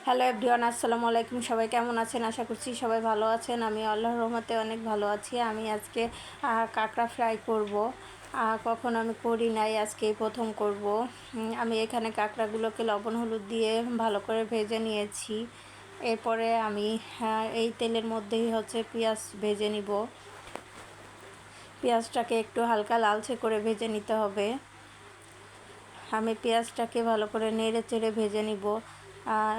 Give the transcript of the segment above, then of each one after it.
Hello everyone, আসসালামু আলাইকুম। সবাই কেমন আছেন? আশা করছি সবাই ভালো আছেন। আমি আল্লাহর রহমতে অনেক ভালো আছি। আমি আজকে কাঁকড়া ফ্রাই করব। কখনো আমি করি নাই, আজকেই প্রথম করব। আমি এখানে কাঁকড়াগুলোকে লবণ হলুদ দিয়ে ভালো করে ভেজে নিয়েছি। এরপরে আমি এই তেলের মধ্যেই পেঁয়াজ ভেজে নিব। পেঁয়াজটাকে একটু হালকা লালচে করে ভেজে নিতে হবে। আমি পেঁয়াজটাকে ভালো করে নেড়ে চেড়ে ভেজে নিব।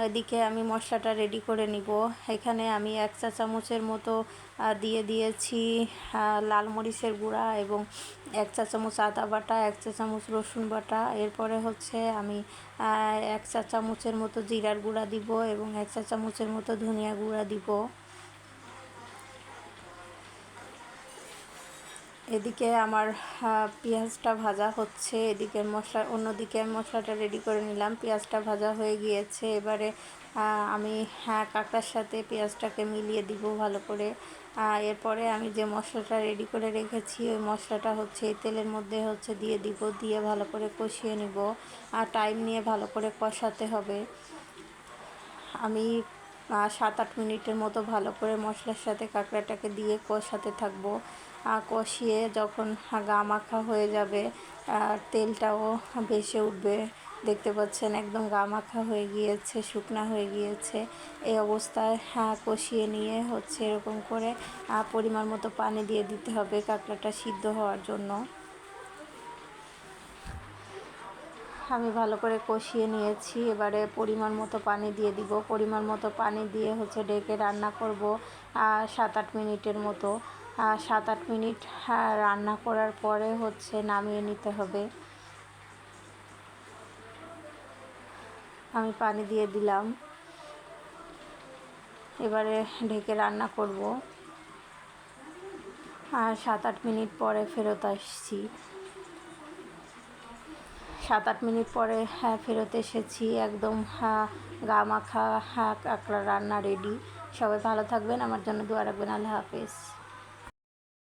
এদিকে আমি মশলাটা রেডি করে নিব। এখানে আমি 1 চা চামচের মতো দিয়ে দিয়েছি লাল মরিচের গুঁড়া এবং 1 চা চামচ আদা বাটা, 1 চা চামচ রসুন বাটা। এরপরে আমি 1 চা চামচের মতো জিরার গুঁড়া দিব এবং 1 চা চামচের মতো ধনিয়া গুঁড়া দিব। এদিকে আমার পেঁয়াজটা ভাজা হচ্ছে, অন্যদিকে আমি মশলাটা রেডি করে নিলাম। পেঁয়াজটা ভাজা হয়ে গিয়েছে। এবারে আমি কাঁকড়ার সাথে পেঁয়াজটাকে মিলিয়ে দিব ভালো করে। এরপরে আমি যে মশলাটা রেডি করে রেখেছি ওই মশলাটা এই তেলের মধ্যে দিয়ে দিব। দিয়ে ভালো করে কষিয়ে নিব। আর টাইম নিয়ে ভালো করে কষাতে হবে। আমি 7-8 মিনিটের মতো ভালো করে মশলার সাথে কাঁকড়াটাকে দিয়ে কষাতে থাকবো। কষিয়ে যখন গা মাখা হয়ে যাবে, তেলটাও ভেসে উঠবে, দেখতে পাচ্ছেন একদম গা মাখা হয়ে গিয়েছে, শুকনা হয়ে গিয়েছে। এই অবস্থায় কষিয়ে নিয়ে এরকম করে পরিমাণ মতো পানি দিয়ে দিতে হবে কাঁকড়াটা সিদ্ধ হওয়ার জন্য। আমি ভালো করে কষিয়ে নিয়েছি। এবারে পরিমাণ মতো পানি দিয়ে দিব। পরিমাণ মতো পানি দিয়ে ঢেকে রান্না করব 7-8 মিনিটের মতো। 7-8 মিনিট রান্না করার পরে নামিয়ে নিতে হবে। আমি পানি দিয়ে দিলাম। এবারে ঢেকে রান্না করব। 7-8 মিনিট পরে ফেরত আসছি। 7-8 মিনিট পরে ফেরত এসেছি। একদম গা মাখা কাঁকড়া রান্না রেডি। সবাই ভালো থাকবেন, আমার জন্য দোয়া রাখবেন। আল্লাহ হাফেজ।